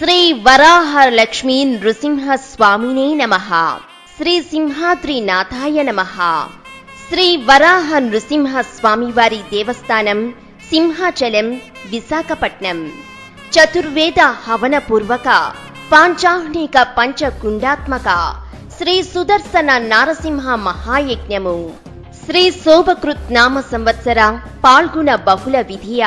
శ్రీ వరాహ లక్ష్మీ నృసింహ స్వామినే నమః. శ్రీ సింహాద్రి నాథాయ నమః. శ్రీ వరాహ నృసింహ స్వామివారి దేవస్థానం సింహాచలం, విశాఖపట్నం. చతుర్వేద హవన పూర్వక పాంచాహ్నిక పంచకుండాత్మక శ్రీ సుదర్శన నారసింహ మహాయజ్ఞము శ్రీ శోభకృత్ నామ సంవత్సర పాల్గొన బహుళ విధియ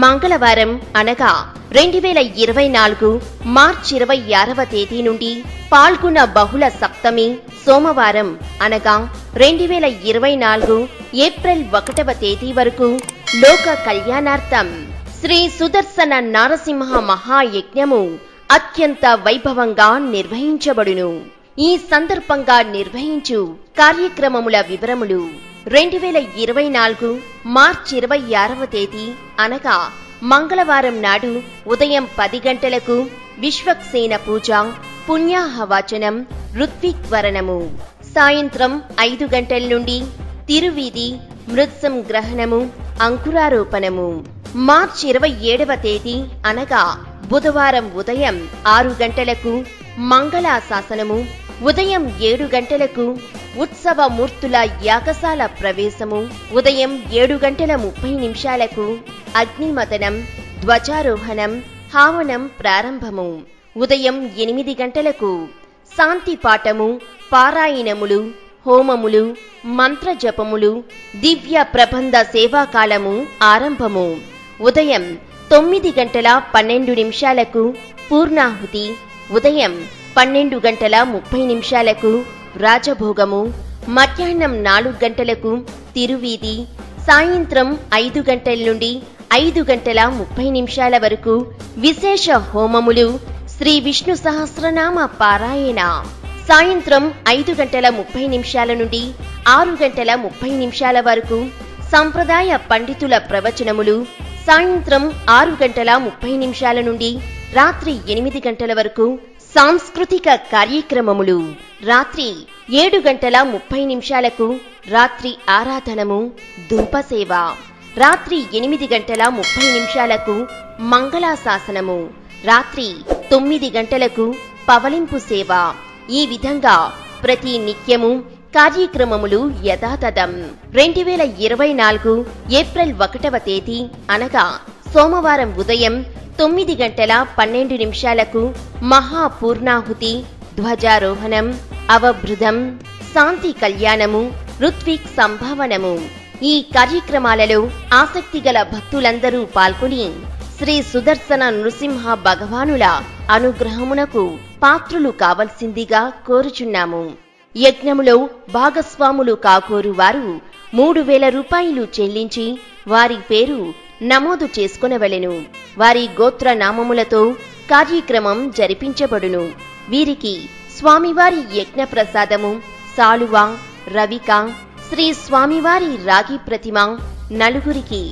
మంగళవారం అనగా 2024 మార్చి 26వ తేదీ నుండి పాల్గొన బహుళ సప్తమి సోమవారం అనగా 2024 ఏప్రిల్ 1వ తేదీ వరకు లోక కళ్యాణార్థం శ్రీ సుదర్శన నారసింహ మహాయజ్ఞము అత్యంత వైభవంగా నిర్వహించబడును. ఈ సందర్భంగా నిర్వహించు కార్యక్రమముల వివరములు 2024 మార్చి 26వ తేదీ అనగా మంగళవారం నాడు ఉదయం 10 గంటలకు విశ్వక్సేన పూజ, పుణ్యాహవాచనం, ఋత్విక్వరణము. సాయంత్రం 5 గంటల నుండి తిరువీధి, మృత్సం గ్రహణము, అంకురారోపణము. మార్చి 27వ తేదీ అనగా బుధవారం ఉదయం 6 గంటలకు మంగళాశాసనము, ఉదయం 7 గంటలకు ఉత్సవమూర్తుల యాగశాల ప్రవేశము, ఉదయం 7:30 అగ్నిమతనం, ధ్వజారోహణం, హావనం ప్రారంభము, ఉదయం 8 గంటలకు శాంతిపాఠము, పారాయణములు, హోమములు, మంత్రజపములు, దివ్య ప్రబంధ సేవాకాలము ఆరంభము. ఉదయం 9:12 పూర్ణాహుతి, ఉదయం 12:30 రాజభోగము, మధ్యాహ్నం 4 గంటలకు తిరువీధి, సాయంత్రం 5 గంటల నుండి 5:30 వరకు విశేష హోమములు, శ్రీ విష్ణు సహస్రనామ పారాయణ. సాయంత్రం 5:30 నుండి 6:30 వరకు సంప్రదాయ పండితుల ప్రవచనములు. సాయంత్రం 6:30 నుండి రాత్రి 8 గంటల వరకు సాంస్కృతిక కార్యక్రమములు. రాత్రి 7:30 రాత్రి ఆరాధనము, ధూపసేవ. రాత్రి 8:30 మంగళాశాసనము. రాత్రి 9 గంటలకు పవలింపు సేవ. ఈ విధంగా ప్రతి నిత్యము కార్యక్రమములు యథాతథం. 2024 ఏప్రిల్ 1వ తేదీ అనగా సోమవారం ఉదయం 9:12 మహాపూర్ణాహుతి, ధ్వజారోహణం, అవభృదం, శాంతి కళ్యాణము, ఋత్విక్ సంభావనము. ఈ కార్యక్రమాలలో ఆసక్తిగల భక్తులందరూ పాల్గొని శ్రీ సుదర్శన నృసింహ భగవానుల అనుగ్రహమునకు పాత్రులు కావలసిందిగా కోరుచున్నాము. యజ్ఞములో భాగస్వాములు కాకోరు వారు 3,000 రూపాయలు చెల్లించి వారి పేరు నమోదు చేసుకొనవలెను. వారి గోత్ర నామములతో కార్యక్రమం జరిపించబడును. వీరికి స్వామివారి యజ్ఞ ప్రసాదము, సాలువ, రవిక, శ్రీ స్వామివారి రాగి ప్రతిమ, నలుగురికి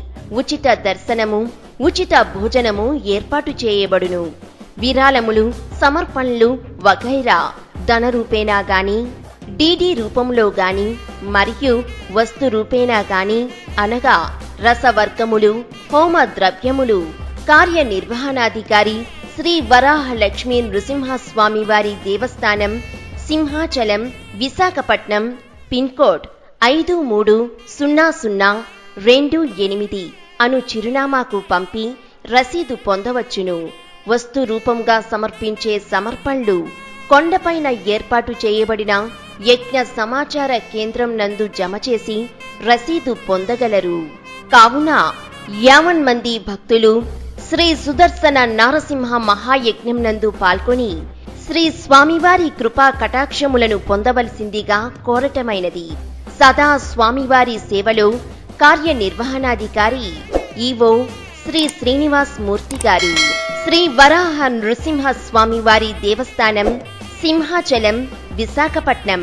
ఉచిత దర్శనము, ఉచిత భోజనము ఏర్పాటు చేయబడును. విరాళములు, సమర్పణలు వగైరా ధన రూపేణా గాని, డిడి రూపంలో గాని మరియు వస్తు రూపేణా గాని అనగా రసవర్గములు, హోమ ద్రవ్యములు కార్యనిర్వహణాధికారి శ్రీ వరాహ లక్ష్మీ నృసింహస్వామి వారి దేవస్థానం సింహాచలం, విశాఖపట్నం, పిన్కోడ్ 530028 అను చిరునామాకు పంపి రసీదు పొందవచ్చును. వస్తు రూపంగా సమర్పించే సమర్పణలు కొండపైన ఏర్పాటు చేయబడిన యజ్ఞ సమాచార కేంద్రం నందు జమ చేసి రసీదు పొందగలరు. కావున 50 మంది భక్తులు శ్రీ సుదర్శన నారసింహ మహాయజ్ఞం నందు పాల్గొని శ్రీ స్వామివారి కృపా కటాక్షములను పొందవలసిందిగా కోరటమైనది. సదా స్వామివారి సేవలో కార్యనిర్వహణాధికారి ఈవో శ్రీ శ్రీనివాస్ మూర్తి గారు. శ్రీ వరాహ నృసింహ స్వామివారి దేవస్థానం సింహాచలం, విశాఖపట్నం.